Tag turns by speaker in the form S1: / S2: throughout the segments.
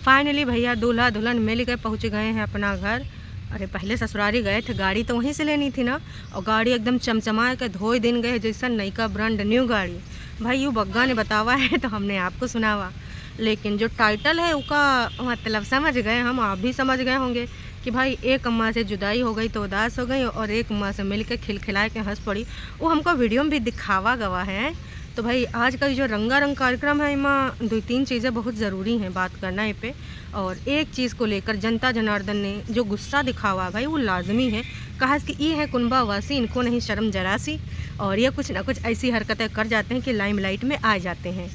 S1: Finally भैया दूल्हा दुल्हन मिल के पहुँच गए हैं अपना घर। अरे पहले ससुरारी गए थे, गाड़ी तो वहीं से लेनी थी ना, और गाड़ी एकदम चमचमा के धोए दिन गए जैसा नई का ब्रांड न्यू गाड़ी। भाई यू बग्गा ने बतावा है तो हमने आपको सुनावा, लेकिन जो टाइटल है उसका मतलब समझ गए हम, आप भी समझ गए होंगे कि भाई एक अम्मा से जुदाई हो गई तो उदास हो गई, और एक अम्मा से मिल के खिलखिला के हंस पड़ी। वो हमको वीडियो में भी दिखावा गवा है। तो भाई आज का जो रंगारंग कार्यक्रम है, इमा दो तीन चीज़ें बहुत ज़रूरी हैं बात करना है पे। और एक चीज़ को लेकर जनता जनार्दन ने जो गुस्सा दिखावा भाई वो लाजमी है, कहा कि ये है कुनबा वासी, इनको नहीं शर्म जरा सी, और ये कुछ ना कुछ ऐसी हरकतें कर जाते हैं कि लाइमलाइट में आ जाते हैं।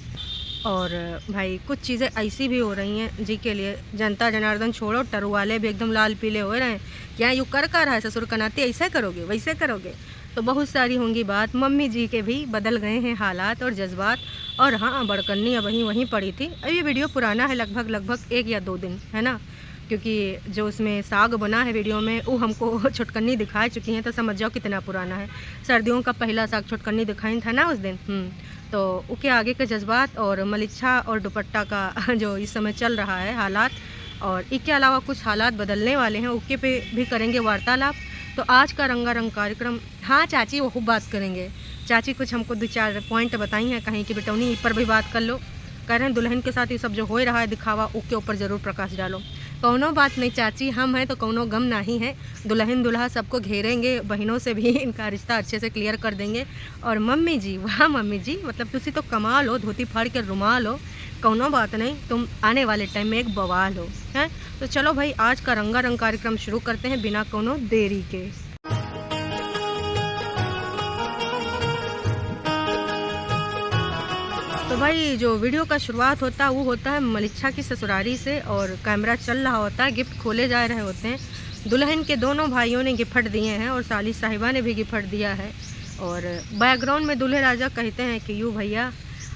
S1: और भाई कुछ चीज़ें ऐसी भी हो रही हैं जी के लिए जनता जनार्दन छोड़ो, टरू वाले भी एकदम लाल पीले हो रहे हैं। क्या यूँ कर रहा है ससुर का नाते, ऐसे करोगे वैसे करोगे, तो बहुत सारी होंगी बात। मम्मी जी के भी बदल गए हैं हालात और जज्बात। और हाँ, बड़कन्नी अब वहीं पड़ी थी। अब ये वीडियो पुराना है, लगभग 1 या 2 दिन है ना, क्योंकि जो उसमें साग बना है वीडियो में वो हमको छुटकन्नी दिखा चुकी हैं, तो समझ जाओ कितना पुराना है। सर्दियों का पहला साग छुटकन्नी दिखाई था ना उस दिन। तो उसके आगे के जज्बात और मलिच्छा और दुपट्टा का जो इस समय चल रहा है हालात, और इसके अलावा कुछ हालात बदलने वाले हैं, उसके पे भी करेंगे वार्तालाप। तो आज का रंगारंग कार्यक्रम, हाँ चाची वो बात करेंगे। चाची कुछ हमको 2-4 पॉइंट बताई हैं, कहीं की बेटौनी इस पर भी बात कर लो। कह रहे हैं दुल्हन के साथ ये सब जो हो रहा है दिखावा, उसके ऊपर ज़रूर प्रकाश डालो। कौनो बात नहीं चाची, हम हैं तो कौनो गम नहीं है। दुल्हन दुल्हा सबको घेरेंगे, बहनों से भी इनका रिश्ता अच्छे से क्लियर कर देंगे। और मम्मी जी, वाह मम्मी जी, मतलब तुसी तो कमाल हो, धोती फाड़ के रुमाल हो। कौनो बात नहीं, तुम आने वाले टाइम में एक बवाल हो हैं। तो चलो भाई आज का रंगारंग कार्यक्रम शुरू करते हैं बिना कोनो देरी के। तो भाई जो वीडियो का शुरुआत होता है वो होता है मलिच्छा की ससुरारी से, और कैमरा चल रहा होता है, गिफ्ट खोले जा रहे होते हैं। दुल्हन के दोनों भाइयों ने गिफ्ट दिए हैं और साली साहिबा ने भी गिफ्ट दिया है। और बैकग्राउंड में दूल्हे राजा कहते हैं कि यू भैया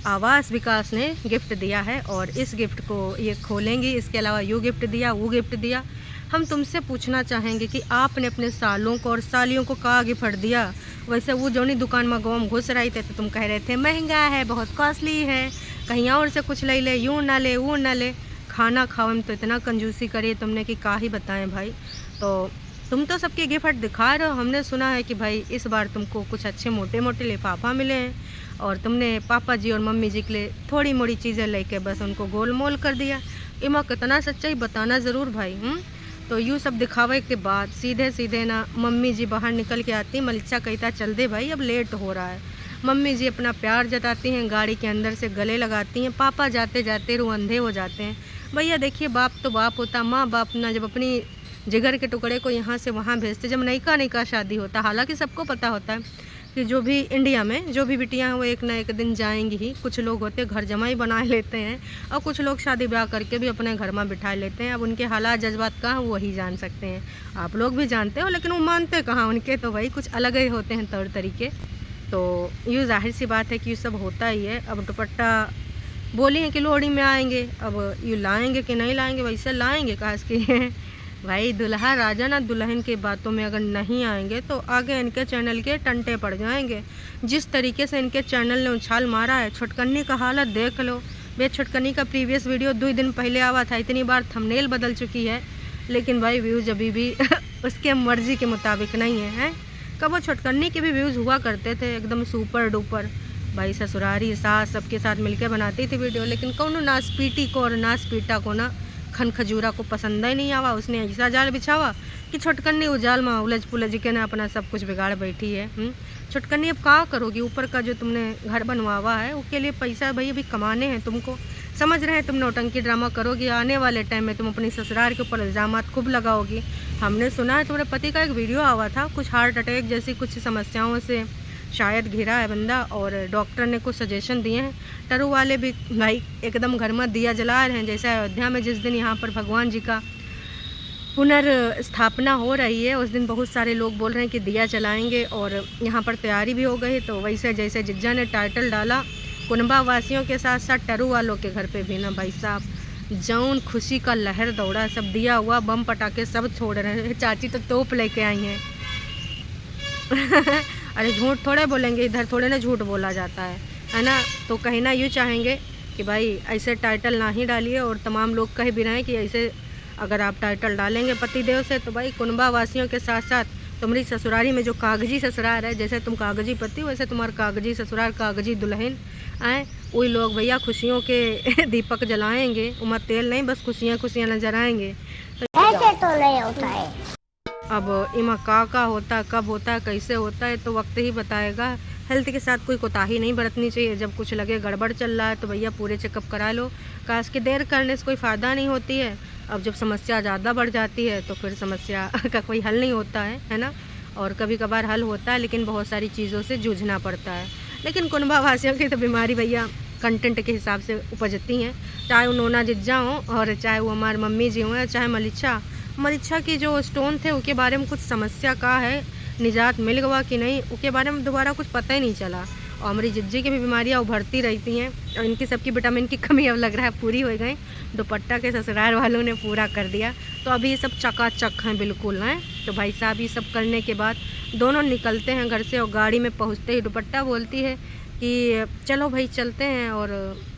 S1: आवास विकास ने गिफ्ट दिया है और इस गिफ्ट को ये खोलेंगी, इसके अलावा यू गिफ्ट दिया, वो गिफ्ट दिया। हम तुमसे पूछना चाहेंगे कि आपने अपने सालों को और सालियों को कहाँ गिफ्ट दिया। वैसे वो जोनी दुकान में गाँव घुस रही थे तो तुम कह रहे थे महंगा है, बहुत कॉस्टली है, कहीं और से कुछ ले ले, यूँ ना ले वो ना ले। खाना खाओ में तो इतना कंजूसी करी तुमने कि क्या ही बताएं भाई। तो तुम तो सबके गिफ्ट दिखा रहे हो, हमने सुना है कि भाई इस बार तुमको कुछ अच्छे मोटे मोटे लिफाफा मिले हैं, और तुमने पापा जी और मम्मी जी के लिए थोड़ी मोड़ी चीज़ें लेके बस उनको गोल मोल कर दिया। इमा कितना सच्चाई बताना ज़रूर भाई। तो यूँ सब दिखावे के बाद सीधे सीधे ना मम्मी जी बाहर निकल के आती। मलिच्छा कहता चल दे भाई अब लेट हो रहा है। मम्मी जी अपना प्यार जताती हैं, गाड़ी के अंदर से गले लगाती हैं। पापा जाते जाते रूह अंधे हो जाते हैं। भैया देखिए बाप तो बाप होता, माँ बाप ना जब अपनी जिगर के टुकड़े को यहाँ से वहाँ भेजते, जब नयका शादी होता, हालांकि सबको पता होता है कि जो भी इंडिया में जो भी बिटियाँ हैं वो एक ना एक दिन जाएंगी ही। कुछ लोग होते घर जमाई बना लेते हैं और कुछ लोग शादी ब्याह करके भी अपने घर में बिठा लेते हैं। अब उनके हालात जज्बात कहाँ वो वही जान सकते हैं, आप लोग भी जानते हो, लेकिन वो मानते कहाँ उनके, तो भाई कुछ अलग ही होते हैं तौर तरीके। तो यूँ जाहिर सी बात है कि ये सब होता ही है। अब दुपट्टा बोली हैं कि लोहड़ी में आएंगे, अब ये लाएंगे कि नहीं लाएंगे, वैसे लाएंगे खास कि भाई दुल्हा राजा ना दुल्हन की बातों में अगर नहीं आएंगे तो आगे इनके चैनल के टंटे पड़ जाएंगे। जिस तरीके से इनके चैनल ने उछाल मारा है, छुटकन्नी का हालत देख लो। बे छुटकन्नी का प्रीवियस वीडियो 2 दिन पहले आवा था, इतनी बार थंबनेल बदल चुकी है, लेकिन भाई व्यूज़ अभी भी उसके मर्जी के मुताबिक नहीं है। कब वो छुटकन्नी के भी व्यूज़ हुआ करते थे एकदम सुपर डुपर, भाई ससुरारी सास सबके साथ मिलकर बनाती थी वीडियो, लेकिन कौन नासपीटी को और नासपीटा को ना खन खजूरा को पसंद ही नहीं आवा। उसने ऐसा जाल बिछावा कि छुटकन्नी उजाल में उलझ पुलझ के ना अपना सब कुछ बिगाड़ बैठी है। छुटकन्नी अब क्या करोगी, ऊपर का जो तुमने घर बनवावा है उसके लिए पैसा भाई अभी कमाने हैं तुमको, समझ रहे हैं। तुम नौटंकी ड्रामा करोगी, आने वाले टाइम में तुम अपनी ससुराल के ऊपर इल्ज़ाम खूब लगाओगी। हमने सुना है तुम्हारे पति का एक वीडियो आवा था, कुछ हार्ट अटैक जैसी कुछ समस्याओं से शायद घिरा है बंदा, और डॉक्टर ने कुछ सजेशन दिए हैं। टरू वाले भी भाई एकदम घर में दिया जला रहे हैं, जैसे अयोध्या में जिस दिन यहाँ पर भगवान जी का पुनर्स्थापना हो रही है उस दिन बहुत सारे लोग बोल रहे हैं कि दिया जलाएंगे, और यहाँ पर तैयारी भी हो गई। तो वैसे जैसे जिज्जा ने टाइटल डाला, कुनबा वासियों के साथ साथ टरू वालों के घर पे भी ना भाई साहब जौन खुशी का लहर दौड़ा, सब दिया हुआ बम पटाखे सब छोड़ रहे हैं। चाची तो तोप लेके आई हैं अरे झूठ थोड़े बोलेंगे, इधर थोड़े ना झूठ बोला जाता है ना। तो कहीं ना यूँ चाहेंगे कि भाई ऐसे टाइटल ना ही डालिए, और तमाम लोग कह भी रहे हैं कि ऐसे अगर आप टाइटल डालेंगे पतिदेव से तो भाई कुनबा वासियों के साथ साथ तुम्हारी ससुरारी में जो कागजी ससुराल है, जैसे तुम कागजी पति वैसे तुम्हारा कागजी ससुराल, कागजी दुल्हन आए, वही लोग भैया खुशियों के दीपक जलाएंगे। उमर तेल नहीं, बस खुशियाँ खुशियाँ नजर आएंगे। तो
S2: ऐसे तो नहीं होता है।
S1: अब इमा का होता है, कब होता है, कैसे होता है तो वक्त ही बताएगा। हेल्थ के साथ कोई कोताही नहीं बरतनी चाहिए। जब कुछ लगे गड़बड़ चल रहा है तो भैया पूरे चेकअप करा लो। काश की देर करने से कोई फ़ायदा नहीं होती है। अब जब समस्या ज़्यादा बढ़ जाती है तो फिर समस्या का कोई हल नहीं होता है ना। और कभी कभार हल होता है, लेकिन बहुत सारी चीज़ों से जूझना पड़ता है। लेकिन कुनबा वासियों की तो बीमारी भैया कंटेंट के हिसाब से उपजती हैं, चाहे वो नोना जिज्जा हों और चाहे वो हमारे मम्मी जी हों, चाहे मलिच्छा की जो स्टोन थे उसके बारे में कुछ समस्या का है, निजात मिल गवा कि नहीं उसके बारे में दोबारा कुछ पता ही नहीं चला। और हमारी जिज्जी की भी बीमारियाँ उभरती रहती हैं, और इनकी सबकी विटामिन की कमी अब लग रहा है पूरी हो गई। दुपट्टा के ससुराल वालों ने पूरा कर दिया, तो अभी ये सब चकाचक हैं बिल्कुल हैं। तो भाई साहब ये सब करने के बाद दोनों निकलते हैं घर से, और गाड़ी में पहुँचते ही दुपट्टा बोलती है कि चलो भाई चलते हैं और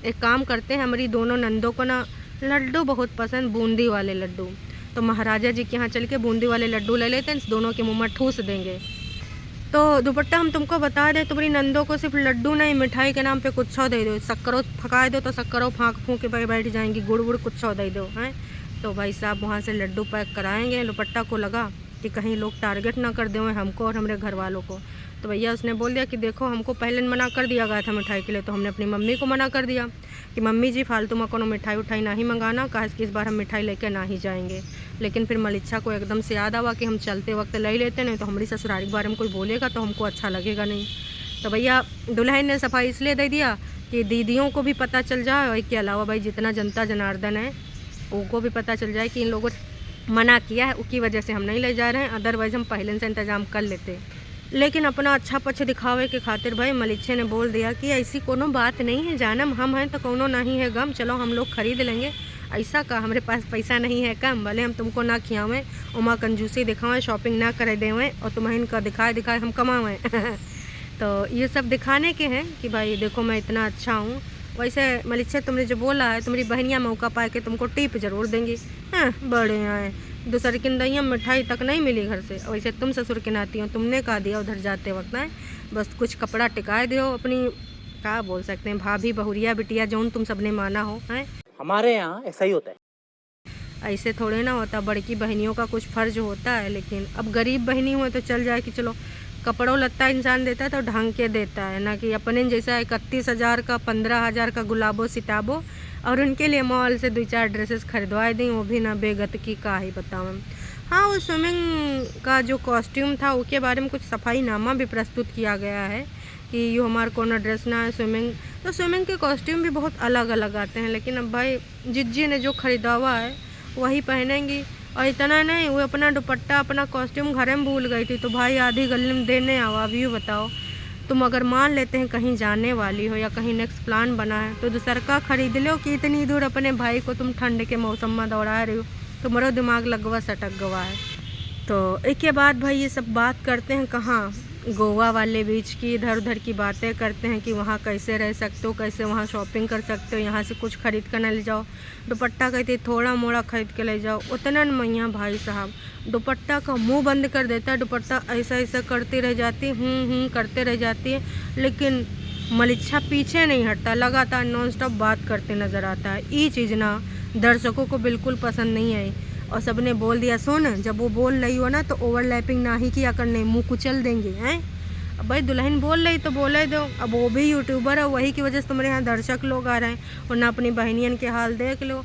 S1: एक काम करते हैं। हमारी दोनों नंदों को ना लड्डू बहुत पसंद, बूंदी वाले लड्डू, तो महाराजा जी के यहाँ चल के बूंदी वाले लड्डू ले लेते हैं, दोनों के मुंह में ठूस देंगे। तो दुपट्टा हम तुमको बता दें, तुम्हारी नंदों को सिर्फ लड्डू नहीं, मिठाई के नाम पे कुछ दे दो, शक्करो फंका दो तो शक्करो फाँक फूँक के बैठ जाएंगी, गुड़ गुड़ कुछ दे दो हैं। तो भाई साहब वहाँ से लड्डू पैक कराएंगे। दुपट्टा को लगा कि कहीं लोग टारगेट ना कर दें हमको और हमारे घर वालों को। तो भैया उसने बोल दिया कि देखो हमको पहले मना कर दिया गया था मिठाई के लिए, तो हमने अपनी मम्मी को मना कर दिया कि मम्मी जी फालतू में कोनो मिठाई उठाई ना ही मंगाना, कहा कि इस बार हम मिठाई लेके ना ही जाएंगे। लेकिन फिर मलिच्छा को एकदम से याद आवा कि हम चलते वक्त ले लेते, नहीं तो हमारी ससुरारी के बारे में कोई बोलेगा तो हमको अच्छा लगेगा नहीं। तो भैया दुल्हन ने सफाई इसलिए दे दिया कि दीदियों को भी पता चल जाए, और इसके अलावा भाई जितना जनता जनार्दन है उनको भी पता चल जाए कि इन लोगों ने मना किया है, उसकी वजह से हम नहीं ले जा रहे हैं। अदरवाइज़ हम पहले से इंतज़ाम कर लेते, लेकिन अपना अच्छा पक्ष दिखावे के खातिर भाई मलिच्छे ने बोल दिया कि ऐसी कोनो बात नहीं है जानम, हम हैं तो कोनो नहीं है गम, चलो हम लोग खरीद लेंगे। ऐसा का हमारे पास पैसा नहीं है कम, भले हम तुमको ना खियावें, उमा कंजूसी दिखावें, शॉपिंग ना करे देवें, और तुम्हें इनका दिखाए हम कमावें। तो ये सब दिखाने के हैं कि भाई देखो मैं इतना अच्छा हूँ। वैसे मलिच्छे तुमने जो बोला है, तुम्हारी बहनियाँ मौका पाए के तुमको टिप जरूर देंगी। हाँ बड़े हैं, दूसरे की दैया मिठाई तक नहीं मिली घर से। वैसे तुम ससुर के नाती हो, तुमने कहा दिया उधर जाते वक्त है, बस कुछ कपड़ा टिकाए दो अपनी, क्या बोल सकते हैं, भाभी बहुरिया बिटिया जौन तुम सबने माना हो हैं।
S3: हमारे यहाँ ऐसा ही होता है।
S1: ऐसे थोड़े ना होता, बड़की बहनियों का कुछ फ़र्ज होता है। लेकिन अब गरीब बहनी हुए तो चल जाए कि चलो कपड़ों लत्ता इंसान देता है तो ढंग के देता है, ना कि अपने जैसा 31,000 का 15,000 का गुलाबो सिताबो, और उनके लिए मॉल से 2-4 ड्रेसेस खरीदवाए दी, वो भी ना बेगत की का ही बताऊँ। हाँ वो स्विमिंग का जो कॉस्ट्यूम था उसके बारे में कुछ सफाईनामा भी प्रस्तुत किया गया है कि यो हमारा कोनो ड्रेस ना है स्विमिंग। तो स्विमिंग के कॉस्ट्यूम भी बहुत अलग अलग आते हैं, लेकिन अब भाई जिज्जी ने जो ख़रीदा हुआ है वही पहनेंगी। और इतना नहीं, वो अपना दुपट्टा अपना कॉस्ट्यूम घर में भूल गई थी, तो भाई आधी गली में देने आओ। अब यूँ बताओ, तुम अगर मान लेते हैं कहीं जाने वाली हो या कहीं नेक्स्ट प्लान बना है तो दूसर का खरीद लो कि इतनी दूर अपने भाई को तुम ठंड के मौसम में दौड़ा रही हो, तुम्हारा दिमाग लगवा सटक गवा है। तो इसके बाद भाई ये सब बात करते हैं कहाँ, गोवा वाले बीच की, इधर उधर की बातें करते हैं कि वहाँ कैसे रह सकते हो, कैसे वहाँ शॉपिंग कर सकते हो, यहाँ से कुछ खरीद कर ना ले जाओ। दुपट्टा कहते थोड़ा मोड़ा खरीद के ले जाओ, उतना मैया भाई साहब दुपट्टा का मुंह बंद कर देता है। दुपट्टा ऐसा ऐसा करती रह जाती, करते रह जाती है, लेकिन मलिच्छा पीछे नहीं हटता, लगातार नॉन स्टॉप बात करते नज़र आता है। ये चीज़ ना दर्शकों को बिल्कुल पसंद नहीं आई, और सबने बोल दिया सुन, जब वो बोल रही हो ना तो ओवरलैपिंग ना ही किया करने, मुंह कुचल देंगे हैं। अब भाई दुल्हन बोल रही तो बोले दो, अब वो भी यूट्यूबर है, वही की वजह से तुम्हारे यहाँ दर्शक लोग आ रहे हैं। और ना अपनी बहनियन के हाल देख लो,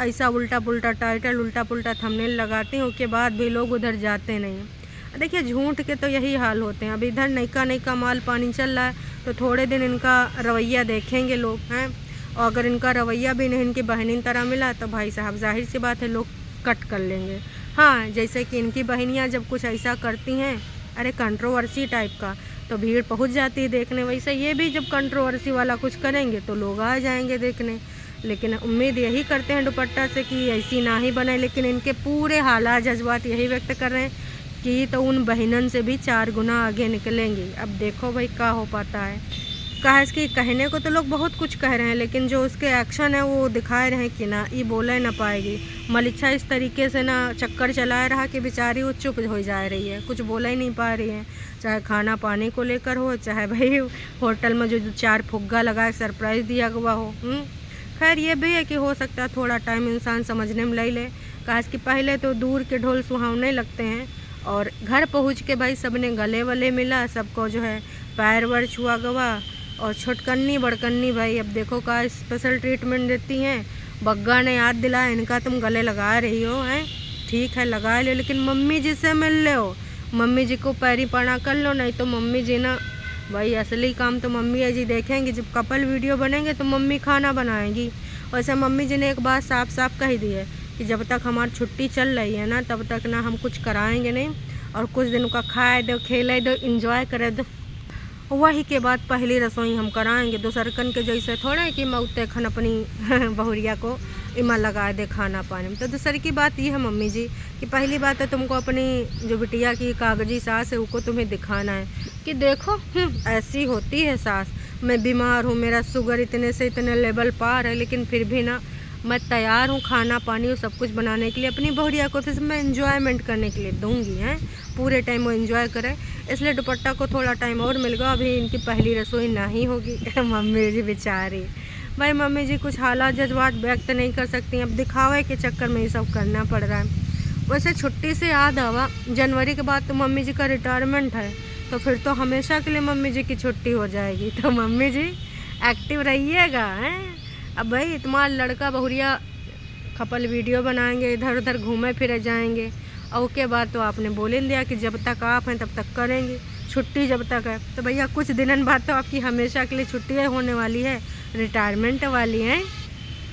S1: ऐसा उल्टा पुल्टा टाइटल उल्टा पुल्टा थंबनेल लगाती हैं, उसके बाद भी लोग उधर जाते नहीं हैं। देखिए झूठ के तो यही हाल होते हैं। अब इधर नयका माल पानी चल रहा है, तो थोड़े दिन इनका रवैया देखेंगे लोग हैं, और अगर इनका रवैया भी नहीं इनकी बहनी तरह मिला तो भाई साहब जाहिर सी बात है लोग कट कर लेंगे। हाँ जैसे कि इनकी बहनियाँ जब कुछ ऐसा करती हैं, अरे कंट्रोवर्सी टाइप का, तो भीड़ पहुंच जाती है देखने, वैसे ये भी जब कंट्रोवर्सी वाला कुछ करेंगे तो लोग आ जाएंगे देखने। लेकिन उम्मीद यही करते हैं दुपट्टा से कि ऐसी ना ही बने, लेकिन इनके पूरे हालात जज्बात यही व्यक्त कर रहे हैं कि तो उन बहनन से भी 4 गुना आगे निकलेंगी। अब देखो भाई क्या हो पाता है। कहा कि कहने को तो लोग बहुत कुछ कह रहे हैं, लेकिन जो उसके एक्शन है वो दिखा रहे हैं कि ना ये बोले ना पाएगी। मलिच्छा इस तरीके से ना चक्कर चला रहा कि बेचारी वो चुप हो जा रही है, कुछ बोला ही नहीं पा रही है, चाहे खाना पानी को लेकर हो, चाहे भाई होटल में जो 4 फुग्गा लगा सरप्राइज़ दिया हुआ हो। खैर ये भी है कि हो सकता है थोड़ा टाइम इंसान समझने में ले ले। कहा कि पहले तो दूर के ढोल सुहावने लगते हैं, और घर पहुँच के भाई सबने गले वले मिला, सबको जो है पैर वर छुआ गवा, और छोटकन्नी बड़कन्नी भाई अब देखो का स्पेशल ट्रीटमेंट देती हैं। बग्गा ने याद दिलाया, इनका तुम गले लगा रही हो हैं, ठीक है लगा लो, लेकिन मम्मी जी से मिल लो, मम्मी जी को पैरी पड़ा कर लो, नहीं तो मम्मी जी ना भाई असली काम तो मम्मी जी देखेंगे। जब कपल वीडियो बनेंगे तो मम्मी खाना बनाएंगी। वैसे मम्मी जी ने एक बात साफ साफ कही दी है कि जब तक हमारी छुट्टी चल रही है ना तब तक ना हम कुछ कराएंगे नहीं, और कुछ दिनों का खाए दो, खेले दो, इंजॉय करे दो, वही के बाद पहली रसोई हम कराएंगे। दूसरकन के जैसे थोड़े कि मऊते खन अपनी बहुरिया को इमा लगा दे खाना पानी में। तो दूसरी की बात ये है मम्मी जी कि पहली बात है तुमको अपनी जो बिटिया की कागजी सास है उसको तुम्हें दिखाना है कि देखो ऐसी होती है सास। मैं बीमार हूँ, मेरा शुगर इतने से इतने लेवल पार है, लेकिन फिर भी ना मैं तैयार हूँ खाना पानी और सब कुछ बनाने के लिए। अपनी बहुरिया को तो मैं एंजॉयमेंट करने के लिए दूंगी हैं, पूरे टाइम वो एंजॉय करे, इसलिए दुपट्टा को थोड़ा टाइम और मिल गया। अभी इनकी पहली रसोई नहीं होगी। मम्मी जी बेचारी भाई, मम्मी जी कुछ हालात जज्बात व्यक्त नहीं कर सकती, अब दिखावे के चक्कर में ये सब करना पड़ रहा है। वैसे छुट्टी से याद आवा, जनवरी के बाद तो मम्मी जी का रिटायरमेंट है, तो फिर तो हमेशा के लिए मम्मी जी की छुट्टी हो जाएगी। तो मम्मी जी एक्टिव रहिएगा हैं। अब भाई तुम्हारा लड़का बहुरिया कपल वीडियो बनाएंगे, इधर उधर घूमे फिरे जाएंगे, और उसके बाद तो आपने बोले दिया कि जब तक आप हैं तब तक करेंगे, छुट्टी जब तक है। तो भैया कुछ दिनों बाद तो आपकी हमेशा के लिए छुट्टियाँ होने वाली है, रिटायरमेंट वाली हैं।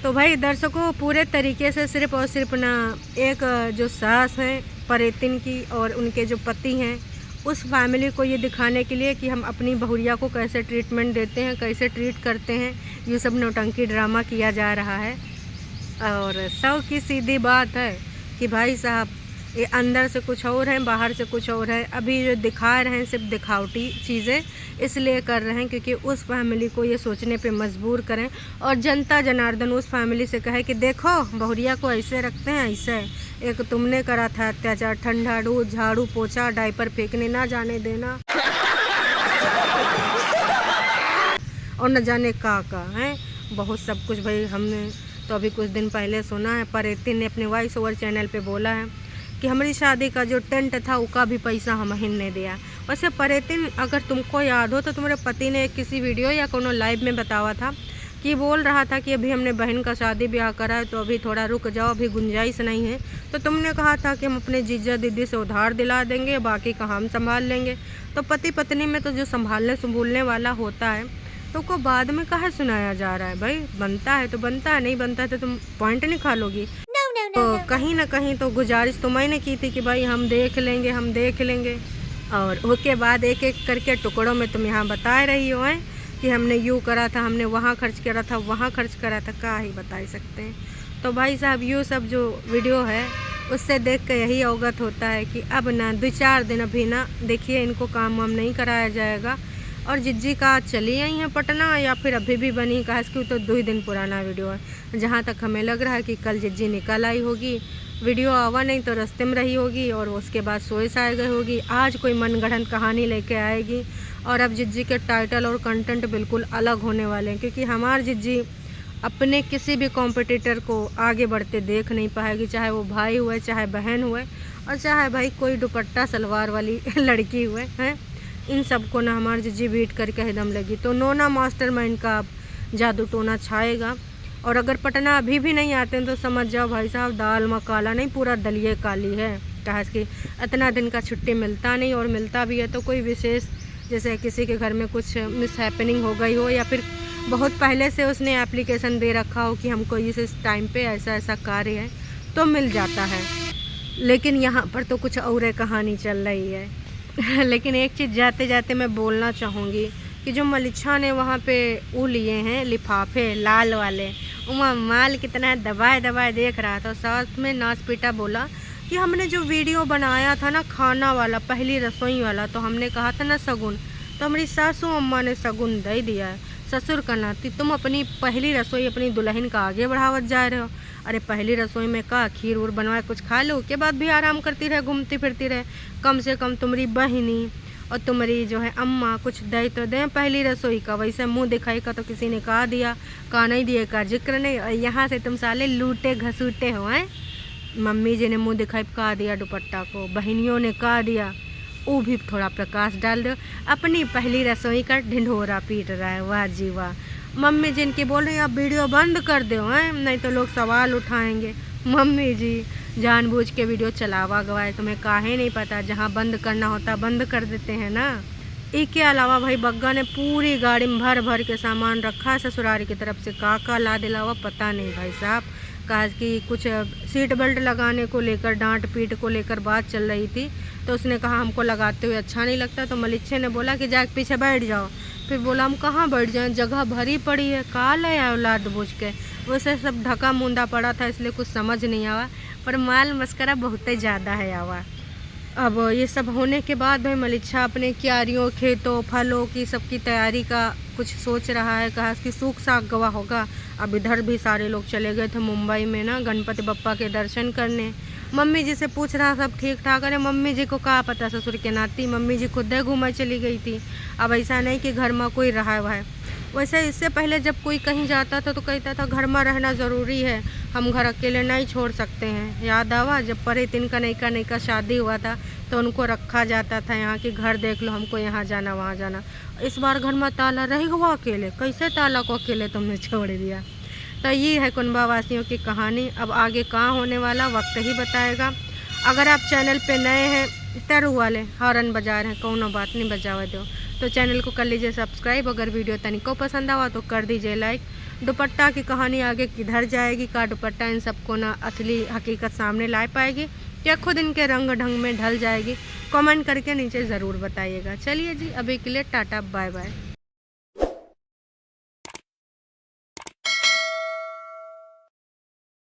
S1: तो भाई दर्शकों पूरे तरीके से सिर्फ और सिर्फ ना एक जो सास हैं परेतिन की और उनके जो पति हैं उस फैमिली को ये दिखाने के लिए कि हम अपनी बहुरिया को कैसे ट्रीटमेंट देते हैं, कैसे ट्रीट करते हैं, ये सब नौटंकी ड्रामा किया जा रहा है। और सब की सीधी बात है कि भाई साहब ये अंदर से कुछ और है, बाहर से कुछ और है। अभी जो दिखा रहे हैं सिर्फ दिखावटी चीज़ें इसलिए कर रहे हैं क्योंकि उस फैमिली को ये सोचने पे मजबूर करें, और जनता जनार्दन उस फैमिली से कहे कि देखो बहुरिया को ऐसे रखते हैं, ऐसे एक तुमने करा था अत्याचार, ठंडा दूध, झाड़ू पोछा, डायपर फेंकने ना जाने देना, और न जाने का है बहुत सब कुछ। भाई हमने तो अभी कुछ दिन पहले सुना है परेतिन ने अपने वॉइस ओवर चैनल पे बोला है कि हमारी शादी का जो टेंट था उसका भी पैसा हम ने दिया। वैसे परेतिन अगर तुमको याद हो तो तुम्हारे पति ने किसी वीडियो या कोनो लाइव में बतावा था कि बोल रहा था कि अभी हमने बहन का शादी ब्याह करा है तो अभी थोड़ा रुक जाओ, अभी गुंजाइश नहीं है। तो तुमने कहा था कि हम अपने जीजा दीदी से उधार दिला देंगे, बाकी का हम संभाल लेंगे। तो पति पत्नी में तो जो संभालने संभूलने वाला होता है तो को बाद में कहाँ सुनाया जा रहा है। भाई बनता है तो बनता है, नहीं बनता है तो तुम पॉइंट नहीं खा लोगी। तो कहीं ना कहीं तो गुजारिश तो मैंने की थी कि भाई हम देख लेंगे, हम देख लेंगे, और उसके बाद एक एक करके टुकड़ों में तुम यहाँ बता रही हो हैं कि हमने यूँ करा था, हमने वहाँ खर्च करा था, वहाँ खर्च करा था, क्या ही बता सकते हैं। तो भाई साहब यूँ सब जो वीडियो है उससे देख कर यही अवगत होता है कि अब ना 2-4 दिन अभी ना देखिए इनको काम वाम नहीं कराया जाएगा। और जिज्जी का चली आई हैं पटना या फिर अभी भी बनी, कहा इसकी तो 2 दिन पुराना वीडियो है। जहाँ तक हमें लग रहा है कि कल जिज्जी निकल आई होगी, वीडियो आवा नहीं तो रास्ते में रही होगी, और उसके बाद सोए साए गई होगी। आज कोई मनगढ़ंत कहानी लेके आएगी, और अब जिज्जी के टाइटल और कंटेंट बिल्कुल अलग होने वाले हैं, क्योंकि हमारी जिज्जी अपने किसी भी कॉम्पिटिटर को आगे बढ़ते देख नहीं पाएगी, चाहे वो भाई हुए, चाहे बहन हुए, और चाहे भाई कोई दुपट्टा सलवार वाली लड़की हुए हैं। इन सबको ना हमारी जिज्जी बीट करके एकदम लगी। तो नोना मास्टरमाइंड का अब जादू टोना छाएगा, और अगर पटना अभी भी नहीं आते हैं तो समझ जाओ भाई साहब दाल में काला नहीं, पूरा दलिए काली है। कहा कि इतना दिन का छुट्टी मिलता नहीं, और मिलता भी है तो कोई विशेष, जैसे किसी के घर में कुछ मिस हैपनिंग हो गई हो, या फिर बहुत पहले से उसने एप्लीकेशन दे रखा हो कि हमको इस टाइम पे ऐसा ऐसा कार्य है तो मिल जाता है। लेकिन यहाँ पर तो कुछ और कहानी चल रही है। लेकिन एक चीज़ जाते जाते मैं बोलना चाहूँगी कि जो मलिच्छा ने वहाँ पे वो लिए हैं लिफाफे लाल वाले, वहाँ माल कितना दबाए दबाए देख रहा था। साथ में नाच पीटा बोला कि हमने जो वीडियो बनाया था ना खाना वाला, पहली रसोई वाला, तो हमने कहा था ना सगुन, तो हमारी सासू अम्मा ने शगुन दे दिया है। ससुर का नाती, तुम अपनी पहली रसोई अपनी दुल्हन का आगे बढ़ावत जा रहे हो। अरे पहली रसोई में का खीर उर बनवाए कुछ खा लो, के बाद भी आराम करती रहे, घूमती फिरती रहे। कम से कम तुम्हारी बहनी और तुम्हारी जो है अम्मा कुछ दे तो दें पहली रसोई का। वैसे मुंह दिखाई का तो किसी ने कहा दिया, कहा नहीं दिए का जिक्र नहीं। और यहाँ से तुम साले लूटे घसूटे हो हैं। मम्मी जी ने मुंह दिखाई कहा दिया दुपट्टा को, बहनियों ने कहा दिया, वो भी थोड़ा प्रकाश डाल दो। अपनी पहली रसोई का ढिंढोरा पीट रहा है। वाह जी वाह। मम्मी जी इनकी बोल रही हैं आप वीडियो बंद कर दो हैं, नहीं तो लोग सवाल उठाएंगे। मम्मी जी जानबूझ के वीडियो चलावा गवाए, तुम्हें काहे नहीं पता, जहाँ बंद करना होता बंद कर देते हैं ना। इसके अलावा भाई बग्गा ने पूरी गाड़ी में भर भर के सामान रखा है ससुरारी की तरफ से। का ला दिलावा पता नहीं भाई साहब। कहा कि कुछ सीट बेल्ट लगाने को लेकर, डांट पीट को लेकर बात चल रही थी, तो उसने कहा हमको लगाते हुए अच्छा नहीं लगता। तो मलिच्छे ने बोला कि जाके पीछे बैठ जाओ। फिर बोला हम कहाँ बैठ जाएं, जगह भरी पड़ी है, काल है औलाद बुझ के। वैसे सब ढका मुंदा पड़ा था इसलिए कुछ समझ नहीं आवा, पर माल मस्करा बहुत ही ज़्यादा है आवा। अब ये सब होने के बाद भाई मलिच्छा अपने क्यारियों, खेतों, फलों की सबकी तैयारी का कुछ सोच रहा है। कहा कि सूख साग गवा होगा। अब इधर भी सारे लोग चले गए थे मुंबई में ना गणपति बप्पा के दर्शन करने। मम्मी जी से पूछ रहा सब ठीक ठाक। अरे मम्मी जी को कहा पता ससुर के नाती, मम्मी जी खुद घूमा चली गई थी। अब ऐसा नहीं कि घर में कोई रहा हुआ है। वैसे इससे पहले जब कोई कहीं जाता था तो कहता था घर में रहना ज़रूरी है, हम घर अकेले नहीं छोड़ सकते हैं। याद आवा जब परे तीन का नई का शादी हुआ था तो उनको रखा जाता था यहाँ कि घर देख लो, हमको यहाँ जाना वहाँ जाना। इस बार घर में ताला रह हुआ अकेले, कैसे ताला को अकेले तुमने छोड़ दिया। तो ये है कुनबा वासियों की कहानी। अब आगे कहाँ होने वाला वक्त ही बताएगा। अगर आप चैनल पे नए हैं, टरू वाले हॉर्न बजा रहे हैं, कौनो बात नहीं बजावा दो, तो चैनल को कर लीजिए सब्सक्राइब। अगर वीडियो तनिको पसंद आवा तो कर दीजिए लाइक। दुपट्टा की कहानी आगे किधर जाएगी, का दुपट्टा इन सबको ना असली हकीकत सामने ला पाएगी या खुद इनके रंग ढंग में ढल जाएगी, कमेंट करके नीचे ज़रूर बताइएगा। चलिए जी, अभी के लिए टाटा बाय बाय।